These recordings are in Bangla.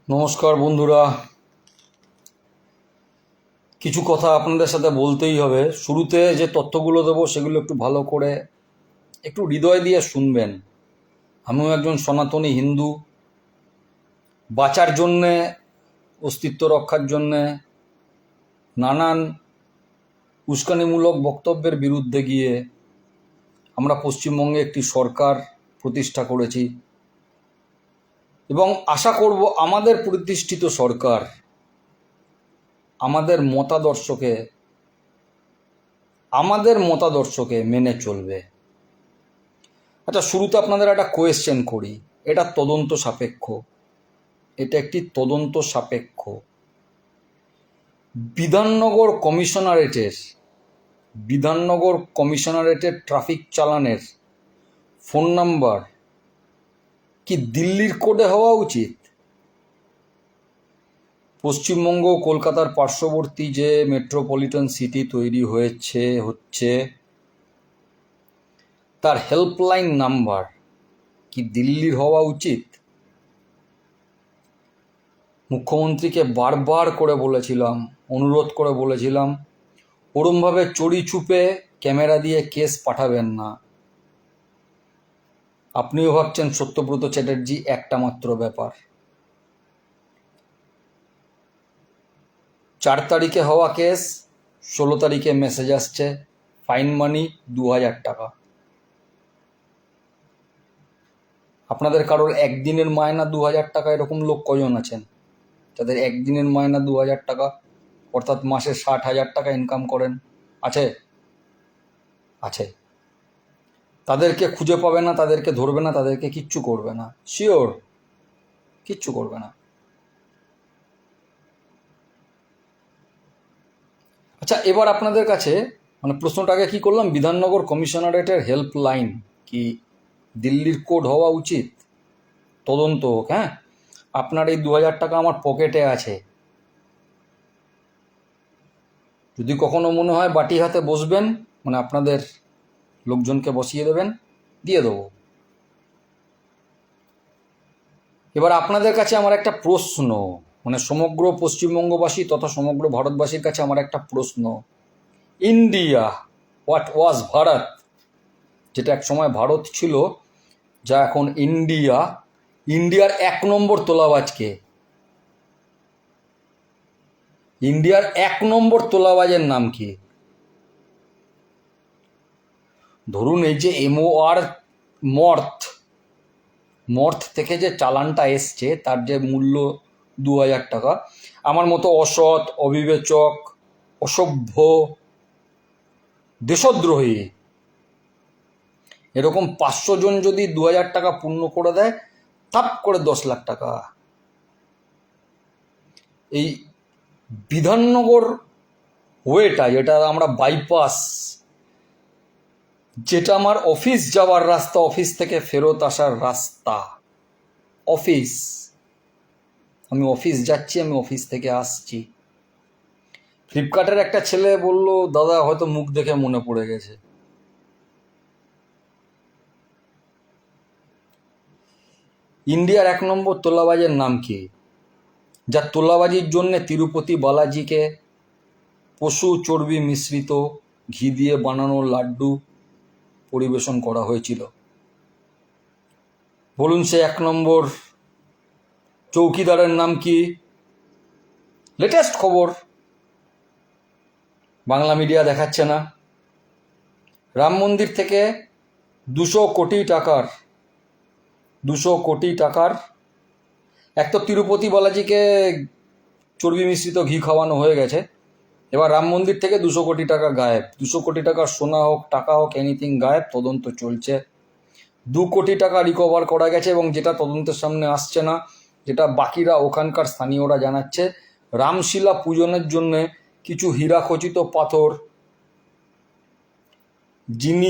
নমস্কার বন্ধুরা, কিছু কথা আপনাদের সাথে বলতেই হবে। শুরুতে যে তথ্যগুলো দেবো সেগুলো একটু ভালো করে একটু হৃদয় দিয়ে শুনবেন। আমিও একজন সনাতনী হিন্দু। বাঁচার জন্যে, অস্তিত্ব রক্ষার জন্যে নানান উস্কানিমূলক বক্তব্যের বিরুদ্ধে গিয়ে আমরা পশ্চিমবঙ্গে একটি সরকার প্রতিষ্ঠা করেছি এবং আশা করব আমাদের প্রতিষ্ঠিত সরকার আমাদের মতাদর্শকে মেনে চলবে। আচ্ছা, শুরুতে আপনাদের একটা কোয়েশ্চেন করি। এটা তদন্ত সাপেক্ষ, এটা একটি তদন্ত সাপেক্ষ। বিধাননগর কমিশনারেটের ট্রাফিক চালানের ফোন নাম্বার কি দিল্লির কোডে হওয়া উচিত? পশ্চিমবঙ্গ কলকাতার পার্শ্ববর্তী যে মেট্রোপলিটন সিটি তৈরি হচ্ছে তার হেল্পলাইন নাম্বার কি দিল্লির হওয়া উচিত? মুখ্যমন্ত্রীকে বারবার করে বলেছিলাম, অনুরোধ করে বলেছিলাম, ওরমভাবে চড়ি চুপে ক্যামেরা দিয়ে কেস পাঠাবেন না। আপনিও ভাবছেন সত্যব্রত চ্যাটার্জি একটা মাত্র ব্যাপার। 4 তারিখে হওয়া কেস, 16 তারিখে মেসেজ আসছে ফাইন মানি 2000 টাকা। আপনাদের কারোর একদিনের মায়না 2000 টাকা? এরকম লোক কজন আছেন তাদের একদিনের মায়না 2000 টাকা, অর্থাৎ মাসে 60,000 টাকা ইনকাম করেন? আছে? আছে। তাদেরকে খুঁজে পাবে না, তাদেরকে ধরবে না, তাদেরকে কিচ্ছু করবে না, শিওর কিচ্ছু করবে না। আচ্ছা, এবার আপনাদের কাছে প্রশ্নটাকে কি করলাম, বিধাননগর কমিশনারেটের হেল্পলাইন কি দিল্লির কোড হওয়া উচিত? তদন্ত হোক। হ্যাঁ, আপনার এই 2000 টাকা আমার পকেটে আছে, যদি কখনো মনে হয় বাটি হাতে বসবেন, আপনাদের লোকজনকে বসিয়ে দেবেন, দিয়ে দেবো। এবার আপনাদের কাছে আমার একটা প্রশ্ন, সমগ্র পশ্চিমবঙ্গবাসী তথা সমগ্র ভারতবাসীর কাছে আমার একটা প্রশ্ন। ইন্ডিয়া, হোয়াট ওয়াজ ভারত, যেটা এক সময় ভারত ছিল, যা এখন ইন্ডিয়া, ইন্ডিয়ার 1 নম্বর তোলাবাজকে, ইন্ডিয়ার 1 নম্বর তোলাবাজের নাম কি? ধরুন এই যে MOR মর্থ থেকে যে চালানটা এসছে তার যে মূল্য 2000 টাকা, আমার মতো অসৎ, অবিবেচক, অসভ্য, দেশদ্রোহী এরকম 500 জন যদি 2000 টাকা পূর্ণ করে দেয়, থাপ করে 10 লাখ টাকা। এই বিধাননগর ওয়েটা, যেটা আমরা বাইপাস, যেটা আমার অফিস যাওয়ার রাস্তা, অফিস থেকে ফেরত আসার রাস্তা, আমি অফিস যাচ্ছি, আমি অফিস থেকে আসছি। ফ্লিপকার্টের একটা ছেলে বলল, দাদা হয়তো মুখ দেখে মনে পড়ে গেছে। ইন্ডিয়ার 1 নম্বর তোলাবাজের নাম কি, যা তোলাবাজির জন্য তিরুপতি বালাজিকে পশু চর্বি মিশ্রিত ঘি দিয়ে বানানো লাড্ডু পরিবেশন করা হয়েছিল? বলুন সে 1 নম্বর চৌকিদারের নাম কি? লেটেস্ট খবর, বাংলা মিডিয়া দেখাচ্ছে না। রাম মন্দির থেকে 200 কোটি টাকার এক তো তিরুপতি বালাজিকে চর্বি মিশ্রিত ঘি খাওয়ানো হয়ে গেছে, এবার রাম মন্দির থেকে 200 কোটি টাকা গায়েব। 200 কোটি টাকার সোনা হোক, টাকা হোক, এনিথিং গায়েব, তদন্ত চলছে। 2 কোটি টাকা রিকভার করা গেছে, এবং যেটা তদন্তের সামনে আসছে না, যেটা বাকিরা ওখানকার স্থানীয়রা জানাচ্ছে, রামশিলা পূজনের জন্য কিছু হীরাখচিত পাথর,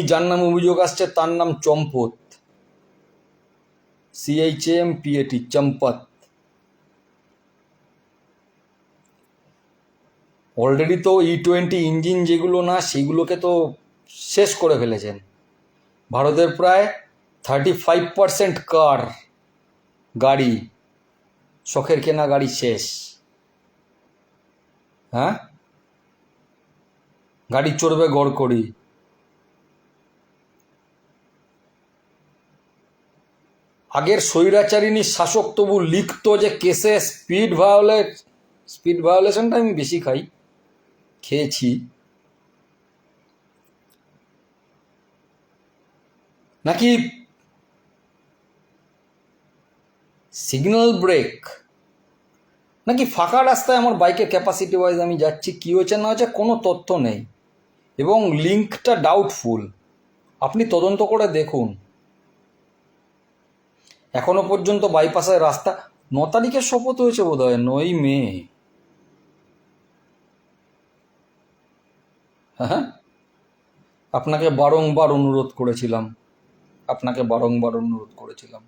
যার নাম অভিযোগ আসছে তার নাম চম্পত, CHAMPAT, চম্পত। অলরেডি তো E20 ইঞ্জিন যেগুলো না, সেগুলোকে তো শেষ করে ফেলেছেন। ভারতের প্রায় 35% গাড়ি শখের কেনা গাড়ি শেষ। হ্যাঁ, গাড়ি চড়বে গড়কড়ি। আগের স্বৈরাচারিণী শাসক তবু লিখতো যে কেসে স্পিড ভায়োলেশনটা আমি বেশি খেয়েছি, নাকি সিগন্যাল ব্রেক, নাকি ফাঁকা রাস্তায় আমার বাইকের ক্যাপাসিটি ওয়াইজ আমি যাচ্ছি, কী হয়েছে না হয়েছে কোনো তথ্য নেই এবং লিঙ্কটা ডাউটফুল। আপনি তদন্ত করে দেখুন। এখনো পর্যন্ত বাইপাসের রাস্তা 9 তারিখের শপথ হয়েছে বোধ হয়, 9ই মে। হ্যাঁ, আপনাকে বারংবার অনুরোধ করেছিলাম,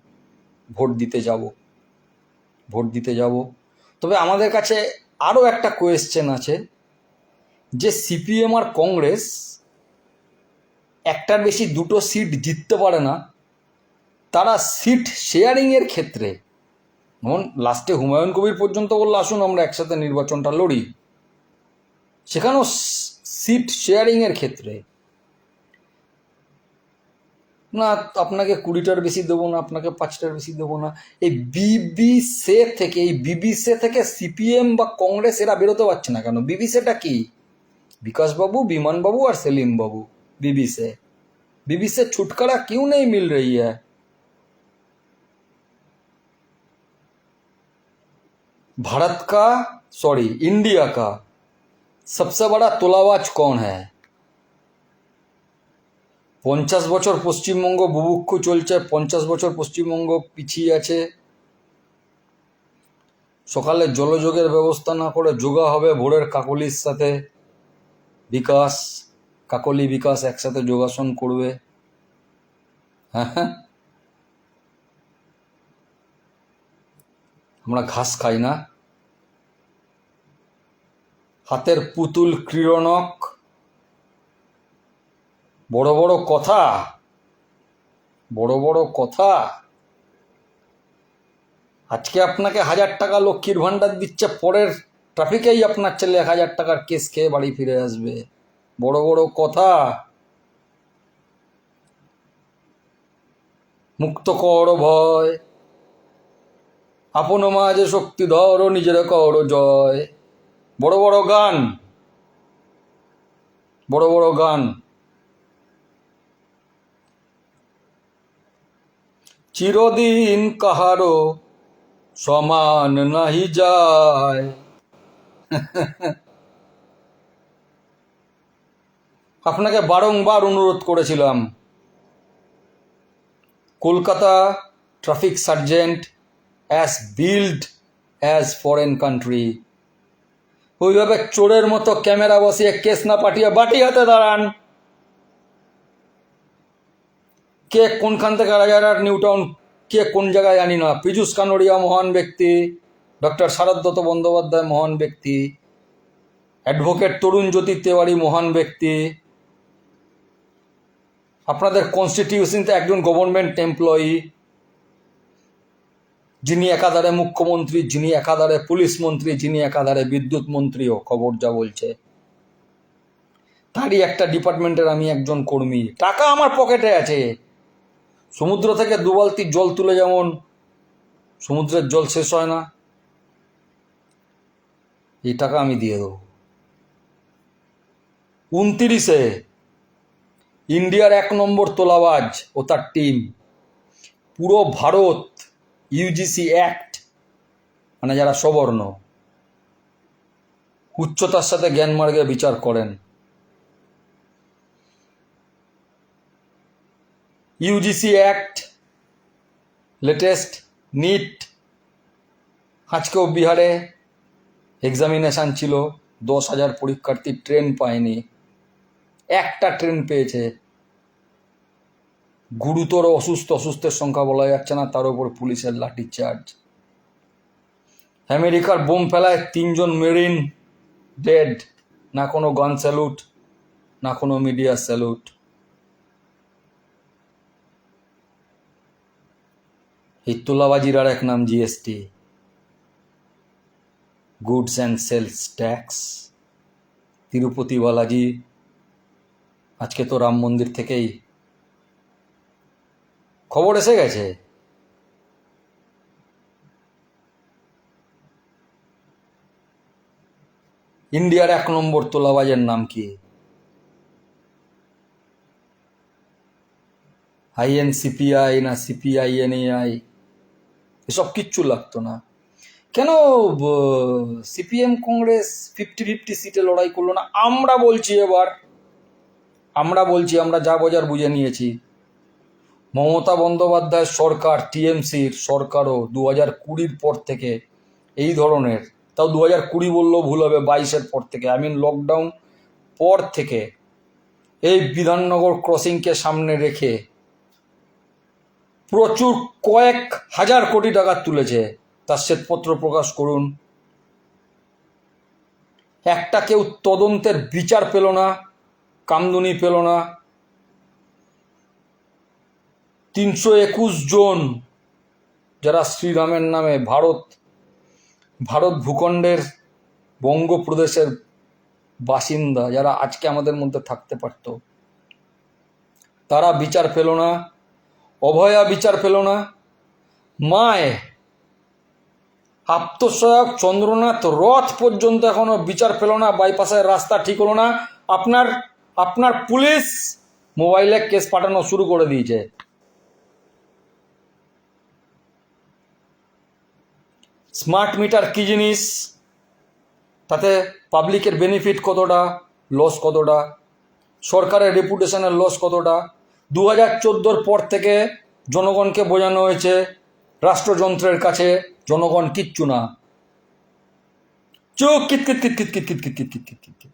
ভোট দিতে যাব। তবে আমাদের কাছে আরও একটা কোয়েশ্চেন আছে যে সিপিএম আর কংগ্রেস একটার বেশি 2টো সিট জিততে পারে না, তারা সিট শেয়ারিংয়ের ক্ষেত্রে, যেমন লাস্টে হুমায়ুন কবির পর্যন্ত বললো আসুন আমরা একসাথে নির্বাচনটা লড়ি, সেখানেও সিট শেয়ারিংয়ের ক্ষেত্রে না আপনাকে 20টার বেশি দেবো না, আপনাকে 5টার বেশি দেবো না, এই বিবিসে থেকে সিপিএম বা কংগ্রেস এরা বেরোতে পারছে না কেন? বিবিসেটা কি? বিকাশবাবু, বিমানবাবু আর সেলিম বাবু। বিবিসে छुटकारा क्यों नहीं मिल रही है? इंडिया का सबसे बड़ा तोलाबाज कौन है? 50 বছর পশ্চিমবঙ্গ বুভুক্ষু চলছে, 50 বছর পশ্চিমবঙ্গ পিছিয়ে আছে। সকালে জলযোগের ব্যবস্থা না করে যোগা হবে ভোরের কাকলির সাথে, কাকলি বিকাশ একসাথে যোগাসন করবে। হ্যাঁ, আমরা ঘাস খাই না। হাতের পুতুল ক্রীড়নক, বড় বড় কথা। আজকে আপনাকে 1000 টাকা লক্ষ্মীর ভান্ডার দিচ্ছে, পরের ট্রাফিকেই আপনার ছেলে 1000 টাকার কেস খেয়ে বাড়ি ফিরে আসবে। বড় বড় কথা। মুক্ত কর ভয়, আপন মাঝে শক্তি ধর, নিজের কর জয়। বড় বড় গান। চিরদিন কাহারো সমান নাহি যায়। আপনাকে বারংবার অনুরোধ করেছিলাম, Kolkata traffic sergeant as build as foreign country. ওইভাবে চোরের মতো ক্যামেরা বসিয়ে কেস না পাঠিয়ে বাটি হাতে দাঁড়ান। কে কোনখান থেকে রাজারহাট নিউটাউন, কে কোন জায়গায় জানি না, পীযূষ কানোরিয়া মহান ব্যক্তি, ডক্টর শারদত্ত বন্দ্যোপাধ্যায় মহান ব্যক্তি, অ্যাডভোকেট তরুণ জ্যোতি তেওয়ারি মহান ব্যক্তি। আপনাদের কনস্টিটিউশনতে একজন গভর্নমেন্ট এমপ্লয়ি, যিনি একাধারে মুখ্যমন্ত্রী, যিনি একাধারে পুলিশ মন্ত্রী, যিনি একাধারে বিদ্যুৎ মন্ত্রীও, খবর যা বলছে। তারই একটা ডিপার্টমেন্টের আমি একজন কর্মী। টাকা আমার পকেটে আছে। সমুদ্র থেকে 2 বালতি জল তুলে যেমন সমুদ্রের জল শেষ হয় না, এই টাকা আমি দিয়ে দেবো। 29-এ ইন্ডিয়ার 1 নম্বর তোলাবাজ ও তার টিম পুরো ভারত ইউজিসি অ্যাক্ট, মানে যারা সবর্ণ, উচ্চতার সাথে জ্ঞানমার্গে বিচার করেন। UGC act latest, NEET. আজকেও বিহারে এক্সামিনেশান ছিল, 10,000 পরীক্ষার্থী ট্রেন পায়নি, একটা ট্রেন পেয়েছে। গুরুতর অসুস্থের সংখ্যা বলা যাচ্ছে না, তার উপর পুলিশের লাঠিচার্জ। আমেরিকার বোম ফেলায় 3 জন মেরিন ডেড, না কোনো গান স্যালুট, না কোনো মিডিয়া স্যালুট। এই তোলাবাজির আর এক নাম GST. Goods and sales tax, Tirupati Balaji, আজকে তো রাম মন্দির থেকেই খবর এসে গেছে। ইন্ডিয়ার 1 নম্বর তোলাবাজের নাম কি? INCPI না CPINAI, এসব কিচ্ছু লাগতো না। কেন সিপিএম কংগ্রেস 50-50 সিটে লড়াই করলো না? আমরা বলছি আমরা যা বোঝার বুঝে নিয়েছি। মমতা বন্দ্যোপাধ্যায়ের সরকার, টিএমসির সরকারও 2020 পর থেকে এই ধরনের, তাও 2020 বললেও ভুল হবে, 22-এর পর থেকে, লকডাউন পর থেকে এই বিধাননগর ক্রসিংকে সামনে রেখে প্রচুর কয়েক হাজার কোটি টাকা তুলেছে। তার শ্বেতপত্র প্রকাশ করুন। একটা কেউ তদন্তের বিচার পেল না, কামদুনি পেল না। 321 জন যারা শ্রীরামের নামে ভারত ভূখণ্ডের বঙ্গপ্রদেশের বাসিন্দা, যারা আজকে আমাদের মধ্যে থাকতে পারত, তারা বিচার পেল না। অভয়া বিচার পেল না। মায় আত্মসহায়ক চন্দ্রনাথ রথ পর্যন্ত এখনো বিচার পেল না। বাইপাসের রাস্তা ঠিক হলো না। আপনার পুলিশ মোবাইলে কেস পাঠানো শুরু করে দিয়েছে। স্মার্ট মিটার কি জিনিস, তাতে পাবলিকের বেনিফিট কতটা, লস কতটা, সরকারের রেপুটেশনের লস কতটা। 2014-র পর থেকে জনগণকে বোঝানো হয়েছে রাষ্ট্রযন্ত্রের কাছে জনগণ কিচ্ছু না। চুপ কিত কিত কিত কিত কিত কিত কিত কিত কিত কিত কিত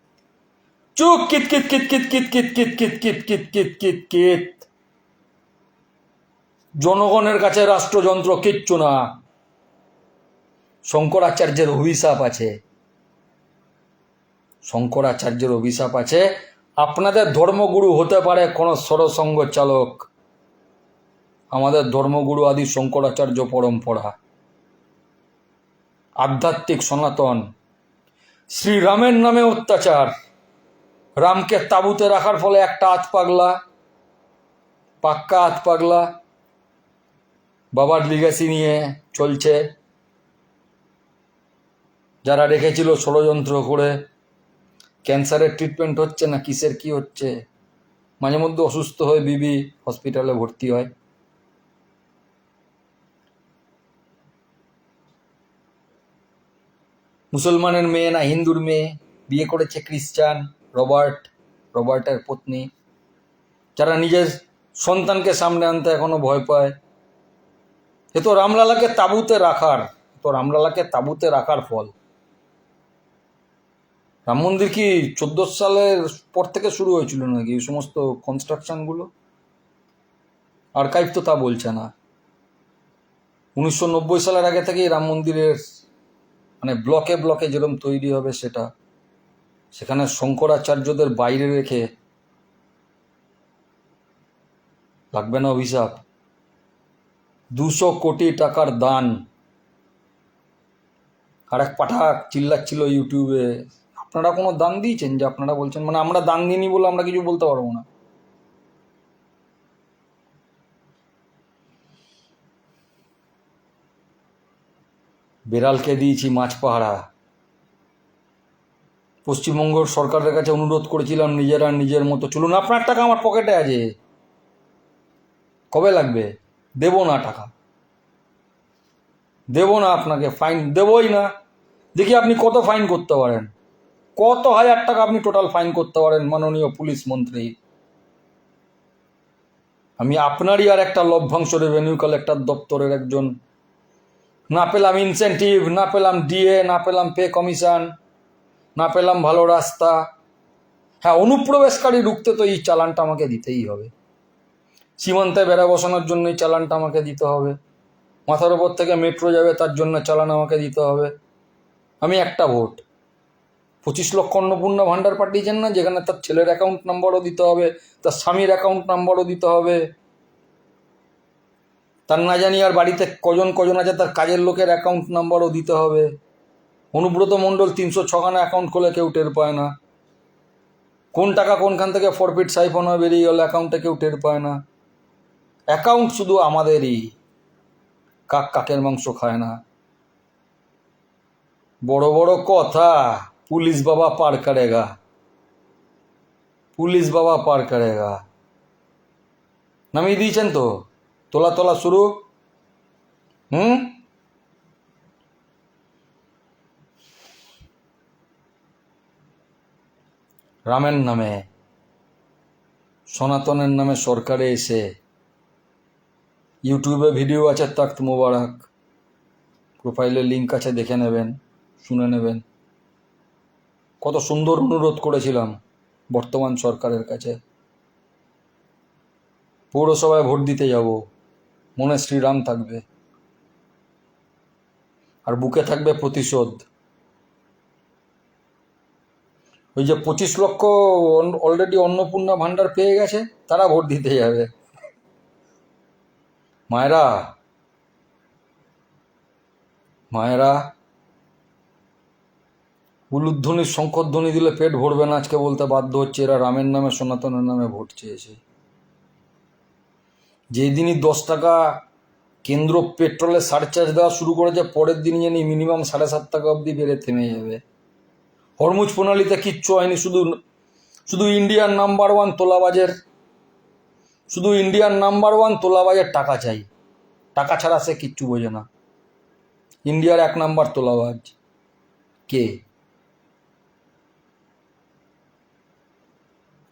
চুপ কিত কিত কিত কিত কিত কিত কিত কিত কিত কিত কিত কিত কিত জনগণের কাছে রাষ্ট্রযন্ত্র কিচ্ছু না। শঙ্করাচার্যের অভিশাপ আছে, শঙ্করাচার্যের অভিশাপ আছে। আপনাদের ধর্মগুরু হতে পারে কোনো সরসঙ্গ চালক, আমাদের ধর্মগুরু আদি শঙ্করাচার্য পরম্পরা, আধ্যাত্মিক সনাতন। শ্রীরামের নামে অত্যাচার, রামকে তাঁবুতে রাখার ফলে একটা পাক্কা হাত পাগলা বাবার লিগ্যাসি নিয়ে চলছে। যারা রেখেছিল ষড়যন্ত্র করে, ক্যান্সারের ট্রিটমেন্ট হচ্ছে না কিসের কি হচ্ছে, মাঝে মধ্যে অসুস্থ হয়ে বিবি হসপিটালে ভর্তি হয়। মুসলমানের মেয়ে না হিন্দুর মেয়ে বিয়ে করেছে খ্রিস্টান, রবার্টের পত্নী, যারা নিজের সন্তানকে সামনে আনতে এখনো ভয় পায়। এ তো রামলালাকে তাঁবুতে রাখার ফল। রাম মন্দির কি 14 সালের পর থেকে শুরু হয়েছিল নাকি এই সমস্ত কনস্ট্রাকশনগুলো? আর্কাইভ তো তা বলছে না। 1990 সালের আগে থেকেই রাম মন্দিরের ব্লকে ব্লকে যেরকম তৈরি হবে সেটা, সেখানে শঙ্করাচার্যদের বাইরে রেখে লাগবে না অভিশাপ? 200 কোটি টাকার দান। আর এক পাঠক চিল্লাচ্ছিল ইউটিউবে, আপনারা কোনো দান দিয়েছেন যে আপনারা বলছেন? আমরা দান দিইনি বলে আমরা কিছু বলতে পারবো না। বেড়ালকে দিয়েছি মাছ পাহারা। পশ্চিমবঙ্গ সরকারের কাছে অনুরোধ করেছিলাম নিজেরা নিজের মতো চলুন। আপনার টাকা আমার পকেটে আছে, কবে লাগবে? দেব না টাকা, দেব না আপনাকে, ফাইন দেবই না। দেখি আপনি কত ফাইন করতে পারেন, কত হাজার টাকা আপনি টোটাল ফাইন করতে পারেন মাননীয় পুলিশ মন্ত্রী। আমি আপনারই আর একটা লভ্যাংশ রেভিনিউ কালেক্টর দপ্তরের একজন। না পেলাম ইনসেন্টিভ, না পেলাম ডিএ, না পেলাম পে কমিশন, না পেলাম ভালো রাস্তা। হ্যাঁ, অনুপ্রবেশকারী ঢুকতে তো এই চালানটা আমাকে দিতেই হবে। সীমান্তে বেড়া বসানোর জন্য এই চালানটা আমাকে দিতে হবে। মাথার ওপর থেকে মেট্রো যাবে তার জন্য চালান আমাকে দিতে হবে। আমি একটা ভোট 25 লক্ষ অন্নপূর্ণা ভাণ্ডার পাঠিয়েছেন না, যেখানে তার ছেলের অ্যাকাউন্ট নাম্বারও দিতে হবে, তার স্বামীর অ্যাকাউন্ট নাম্বারও দিতে হবে, তার না জানি আর বাড়িতে কজন আছে তার কাজের লোকের অ্যাকাউন্ট নাম্বারও দিতে হবে। অনুব্রত মণ্ডল 306খানা অ্যাকাউন্ট খোলে, কেউ টের পায় না। কোন টাকা কোনখান থেকে ফরফিট সাইফন হয়ে বেরিয়ে গেল অ্যাকাউন্টে কেউ টের পায় না। অ্যাকাউন্ট শুধু আমাদেরই, কাক কাকের মাংস খায় না। বড় বড় কথা, পুলিশ বাবা পার করেগা, পুলিশ বাবা পার করেগা। নামিয়ে দিয়েছেন তো, তোলা তোলা শুরু। রামের নামে, সনাতনের নামে সরকারে এসে ইউটিউবে ভিডিও আছে, তখ্ত মোবারক, প্রোফাইলে লিঙ্ক আছে, দেখে নেবেন, শুনে নেবেন। কত সুন্দর অনুরোধ করেছিলাম বর্তমান সরকারের কাছে। পৌরসভায় ভোট দিতে যাব, মনে শ্রীরাম থাকবে আর বুকে থাকবে প্রতিশোধ। ওই যে 25 লক্ষ অলরেডি অন্নপূর্ণা ভান্ডার পেয়ে গেছে, তারা ভোট দিতে যাবে। মায়েরা, মায়েরা, উলুধ্বনির শঙ্করধ্বনি দিলে পেট ভরবে না, আজকে বলতে বাধ্য হচ্ছে এরা রামের নামে সনাতনের নামে ভোট চেয়েছে। যেই দিনই 10 টাকা কেন্দ্র পেট্রোলের সারচার্জ দেওয়া শুরু করেছে, পরের দিনই জানি মিনিমাম 7.5 টাকা অবধি বেড়ে থেমে যাবে। হরমুজ প্রণালীতে কিচ্ছু হয়নি, শুধু ইন্ডিয়ার নাম্বার 1 তোলাবাজের, শুধু ইন্ডিয়ার নাম্বার 1 তোলাবাজের টাকা চাই। টাকা ছাড়া সে কিচ্ছু বোঝে না। ইন্ডিয়ার 1 নাম্বার তোলাবাজ কে?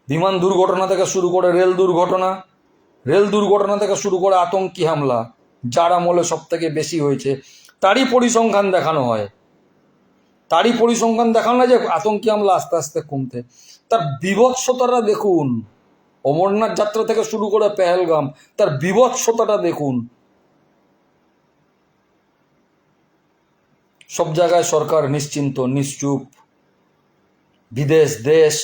বিমান দুর্ঘটনা থেকে শুরু করে রেল দুর্ঘটনা থেকে শুরু করে আতঙ্কি হামলা, যার আমলে সব থেকে বেশি হয়েছে, তারই পরিসংখ্যান দেখানো হয়। তারই পরিসংখ্যান দেখানো হয় যে আতঙ্কি হামলা আস্তে আস্তে কমতে। তার বিভৎসতাটা দেখুন, অমরনাথ যাত্রা থেকে শুরু করে পেহেলগাম, তার বিভৎসতাটা দেখুন। সব জায়গায় সরকার নিশ্চিন্ত, নিশ্চুপ, বিদেশ দেশ।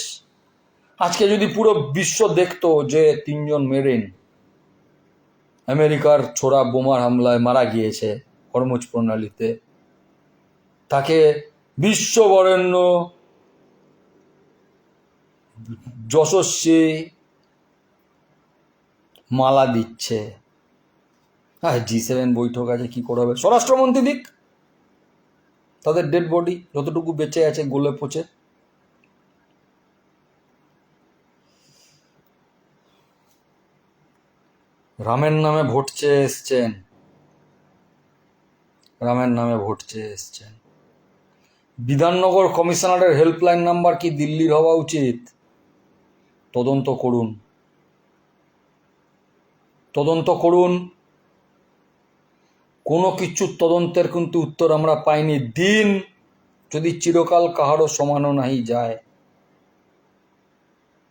আজকে যদি পুরো বিশ্ব দেখতো যে 3 জন মেরিন আমেরিকার ছোড়া বোমার হামলায় মারা গিয়েছে হরমুজ প্রণালীতে, তাকে বিশ্ববরেণ্য যশস্বী মালা দিচ্ছে। হ্যাঁ, G7 বৈঠক আছে, কি করে হবে? স্বরাষ্ট্রমন্ত্রী দিক তাদের ডেড বডি যতটুকু বেঁচে আছে গলে পচে। রামের নামে ভোট চেয়ে এসছেন, রামের নামে ভোট চেয়ে এসছেন। বিধাননগর কমিশনারের হেল্পলাইন নাম্বার কি দিল্লির হওয়া উচিত? তদন্ত করুন, তদন্ত করুন। কোনো কিছুর তদন্তের কিন্তু উত্তর আমরা পাইনি। দিন যদি চিরকাল কাহারও সমানও নাহি যায়,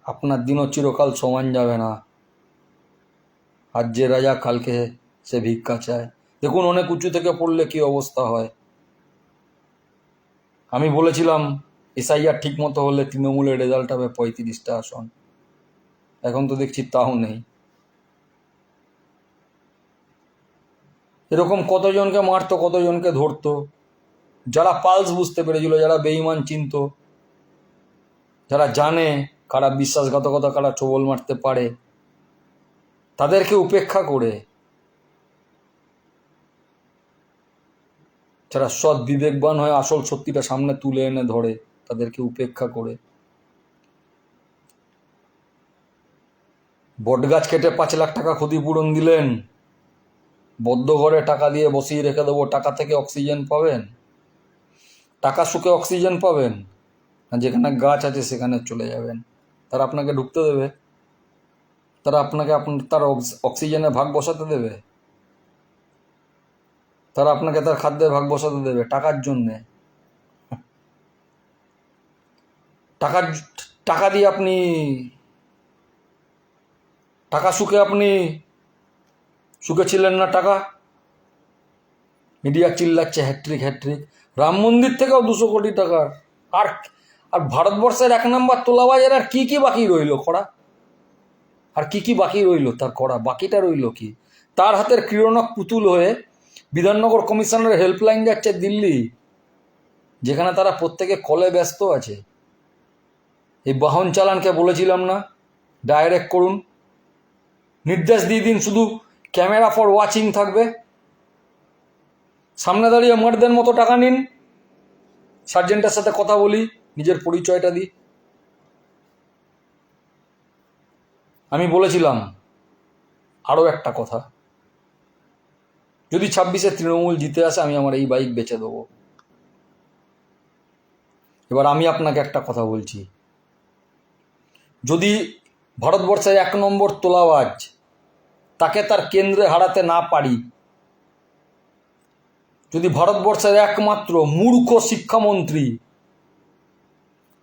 আপনার দিনও চিরকাল সমান যাবে না। আজ যে রাজা, কালকে সে ভিক্ষা চায়। দেখুন অনেক উঁচু থেকে পড়লে কি অবস্থা হয়। আমি বলেছিলাম এসআইআর ঠিক মতো হলে তৃণমূলের রেজাল্ট হবে 35টা আসন। এখন তো দেখছি তাও নেই। এরকম কতজনকে মারতো, কতজনকে ধরতো, যারা পালস বুঝতে পেরেছিল, যারা বেঈমান চিনত, যারা জানে কারা বিশ্বাসঘাতকতা, কারা ছোবল মারতে পারে, তাদেরকে উপেক্ষা করে, যারা সৎ বিবেকবান হয়ে আসল সত্যিটা সামনে তুলে এনে ধরে, তাদেরকে উপেক্ষা করে বটগাছ কেটে 5 লাখ টাকা ক্ষতিপূরণ দিলেন। বদ্ধ ঘরে টাকা দিয়ে বসিয়ে রেখে দেবো, টাকা থেকে অক্সিজেন পাবেন, টাকা শুকে অক্সিজেন পাবেন, আর যেখানে গাছ আছে সেখানে চলে যাবেন। তারা আপনাকে ঢুকতে দেবে? তারা আপনাকে তার অক্সিজেনে ভাগ বসাতে দেবে? তারা আপনাকে তার খাদ্যের ভাগ বসাতে দেবে? টাকার জন্যে। টাকা দিয়ে আপনি, টাকা সুখে আপনি সুখে ছিলেন না। টাকা মিডিয়া চিল্লাচ্ছে হ্যাট্রিক হ্যাট্রিক, রাম মন্দির থেকেও 200 কোটি টাকার। আর আর ভারতবর্ষের 1 নম্বর তোলাবাজের আর কি কি বাকি রইল করা? আর কি কি বাকি রইল তার করা? বাকিটা রইল কি? তার হাতের ক্রীড়নক পুতুল হয়ে বিধাননগর কমিশনের হেল্পলাইন যাচ্ছে দিল্লি। যেখানে তারা প্রত্যেকে কলে ব্যস্ত আছে। এই বাহন চালানকে বলেছিলাম না ডাইরেক্ট করুন, নির্দেশ দিয়ে দিন, শুধু ক্যামেরা ফর ওয়াচিং থাকবে, সামনে দাঁড়িয়ে মারদের মতো টাকা নিন, সার্জেন্টের সাথে কথা বলি, নিজের পরিচয়টা দিই। আমি বলেছিলাম আরও একটা কথা, যদি 26-এ তৃণমূল জিতে আসে আমি আমার এই বাইক বেচে দেবো। এবার আমি আপনাকে একটা কথা বলছি, যদি ভারতবর্ষের 1 নম্বর তোলাবাজ তাকে তার কেন্দ্রে হারাতে না পারি, যদি ভারতবর্ষের একমাত্র মূর্খ শিক্ষামন্ত্রী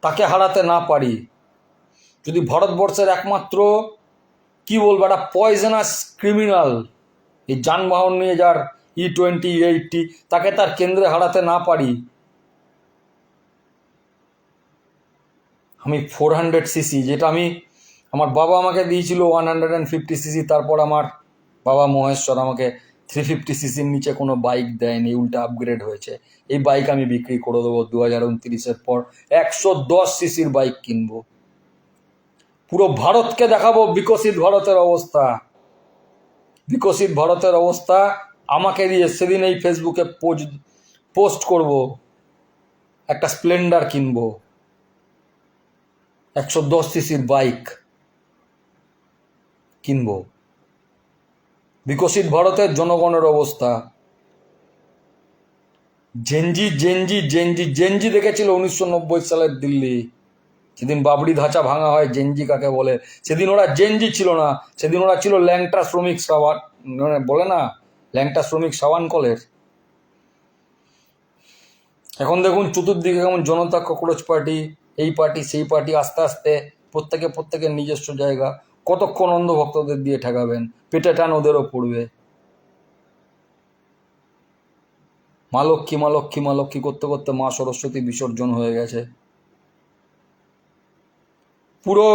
তাকে হারাতে না পারি, যদি ভারতবর্ষের একমাত্র কি বলবো একটা পয়জনাস ক্রিমিনাল, এই যানবাহন নিয়ে যার E20 E80 তাকে তার কেন্দ্রে হারাতে না পারি, আমি 400cc, যেটা আমার বাবা আমাকে দিয়েছিল 150cc, তারপর আমার বাবা মহেশ্বর আমাকে 350cc-র নিচে কোনো বাইক দেয়নি, উল্টা আপগ্রেড হয়েছে। এই বাইক আমি বিক্রি করে দেবো 2029-এর পর, 110cc-র বাইক কিনবো। পুরো ভারতকে দেখাবো বিকশিত ভারতের অবস্থা, বিকশিত ভারতের অবস্থা আমাকে দিয়ে সেদিন এই ফেসবুকে পোস্ট করব, একটা স্প্লেন্ডার কিনবো, 110cc-র বাইক কিনবো। বিকশিত ভারতের জনগণের অবস্থা, জেনজি জেনজি জেনজি জেনজি দেখেছিল 1990 সালের দিল্লি, সেদিন বাবরি ধাঁচা ভাঙা হয়। জেনজি কাকে বলে? সেদিন ওরা জেনজি ছিল না, সেদিন ওরা ছিল ল্যাংটা শ্রমিক সাবান, বলে না ল্যাংটা শ্রমিক সাবান কলের। এখন দেখুন চতুর্দিকে কেমন জনতা ককরোচ পার্টি, এই পার্টি সেই পার্টি, আস্তে আস্তে প্রত্যেকের নিজস্ব জায়গা। কতক্ষণ অন্ধভক্তদের দিয়ে ঠেকাবেন? পেটে টান ওদেরও পড়বে। মা লক্ষ্মী মা লক্ষ্মী মা লক্ষ্মী করতে করতে মা সরস্বতী বিসর্জন হয়ে গেছে। পুরো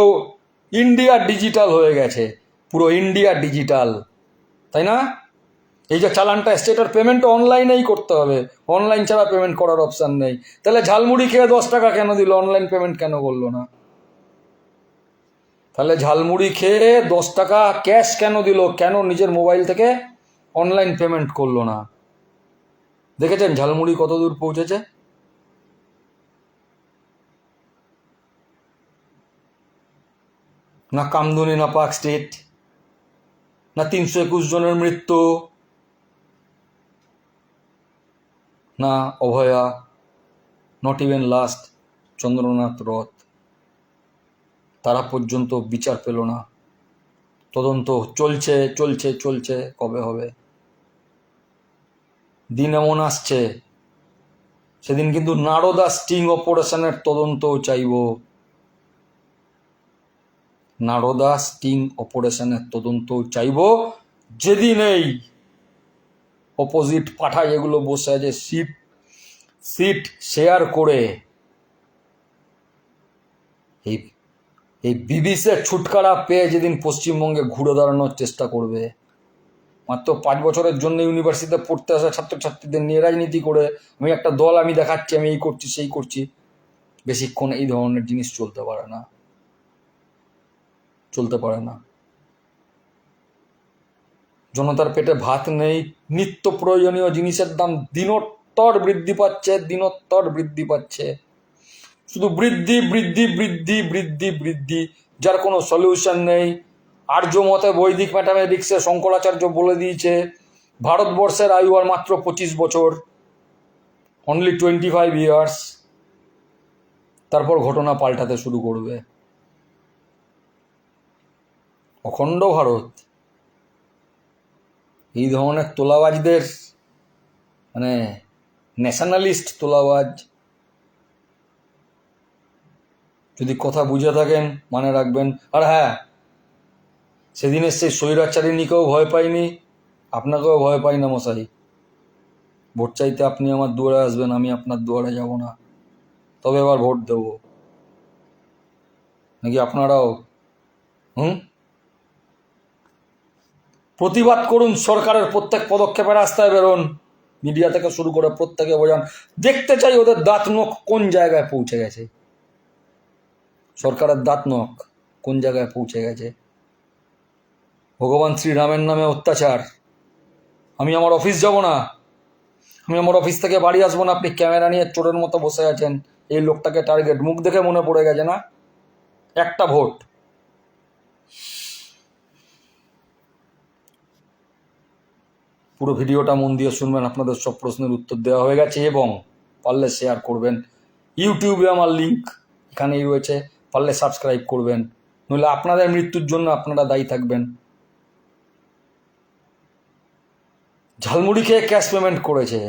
ইন্ডিয়া ডিজিটাল হয়ে গেছে, পুরো ইন্ডিয়া ডিজিটাল, তাই না? এই যে চালানটা স্টেটের পেমেন্ট অনলাইনেই করতে হবে, অনলাইন ছাড়া পেমেন্ট করার অপশান নেই। তাহলে ঝালমুড়ি খেয়ে 10 টাকা কেন দিল, অনলাইন পেমেন্ট কেন করলো না? তাহলে ঝালমুড়ি খেয়ে 10 টাকা ক্যাশ কেন দিল, কেন নিজের মোবাইল থেকে অনলাইন পেমেন্ট করলো না? দেখেছেন ঝালমুড়ি কত দূর পৌঁছেছে? না কামদুনি না পার্ক স্ট্রিট, না 321 জনের মৃত্যু, না অভয়া, নট ইভেন লাস্ট চন্দ্রনাথ রথ, তারা পর্যন্ত বিচার পেল না। তদন্ত চলছে চলছে চলছে, কবে হবে? দিন এমন আসছে, সেদিন কিন্তু নারদা স্টিং অপারেশনের তদন্তও চাইব, নারদা স্টিং অপারেশনের তদন্তও চাইব, যেদিন এই অপোজিট পাঠা যেগুলো বসে আছে সিট শেয়ার করে এই বিবিসের ছুটকারা পেয়ে যেদিন পশ্চিমবঙ্গে ঘুরে দাঁড়ানোর চেষ্টা করবে, মাত্র 5 বছরের জন্য ইউনিভার্সিটিতে পড়তে আসা ছাত্রছাত্রীদের নিয়ে রাজনীতি করে আমি একটা দল আমি দেখাচ্ছি আমি এই করছি সেই করছি, বেশিক্ষণ এই ধরনের জিনিস চলতে পারে না, চলতে পারে না। জনতার পেটে ভাত নেই, নিত্য প্রয়োজনীয় জিনিসের দাম দিনোত্তর বৃদ্ধি পাচ্ছে, দিনোত্তর বৃদ্ধি পাচ্ছে, শুধু বৃদ্ধি বৃদ্ধি বৃদ্ধি বৃদ্ধি বৃদ্ধি, যার কোনো সলিউশন নেই। আর্য মতে বৈদিক ম্যাথামেটিক্সে শঙ্করাচার্য বলে দিয়েছে ভারতবর্ষের আয়ু আর মাত্র 25 বছর, অনলি 25 ইয়ার্স, তারপর ঘটনা পাল্টাতে শুরু করবে। অখণ্ড ভারত এই ধরনের তোলাবাজদের, মানে ন্যাশনালিস্ট তোলাবাজ, যদি কথা বুঝে থাকেন মানে রাখবেন। আর হ্যাঁ, সেদিনের সেই স্বৈরাচারিণীকেও ভয় পাইনি, আপনাকেও ভয় পাই না মশাই। ভোট চাইতে আপনি আমার দুয়ারে আসবেন, আমি আপনার দুয়ারে যাব না, তবে এবার ভোট দেব, নাকি আপনারাও প্রতিবাদ করুন, সরকারের প্রত্যেক পদক্ষেপে রাস্তায় বেরোন, মিডিয়া থেকে শুরু করে প্রত্যেকে বোঝান, দেখতে চাই ওদের দাঁত নখ কোন জায়গায় পৌঁছে গেছে, সরকারের দাঁত নখ কোন জায়গায় পৌঁছে গেছে। ভগবান শ্রীরামের নামে অত্যাচার। আমি আমার অফিস যাব না, আমি আমার অফিস থেকে বাড়ি আসবো না, আপনি ক্যামেরা নিয়ে চোরের মতো বসে আছেন। এই লোকটাকে টার্গেট, মুখ দেখে মনে পড়ে গেছে না, একটা ভোট। পুরো ভিডিওটা মন দিয়ে শুনবেন, আপনাদের সব প্রশ্নের উত্তর দেওয়া হয়ে গেছে, এবং পারলে শেয়ার করবেন। ইউটিউবে আমার লিঙ্ক এখানেই রয়েছে, পারলে সাবস্ক্রাইব করবেন, নইলে আপনাদের মৃত্যুর জন্য আপনারা দায়ী থাকবেন। ঝালমুড়ি খেয়ে ক্যাশ পেমেন্ট করেছে,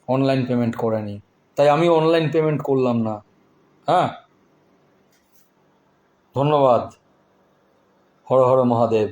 অনলাইন পেমেন্ট করেনি, তাই আমি অনলাইন পেমেন্ট করলাম না। হ্যাঁ, ধন্যবাদ। হর হর মহাদেব।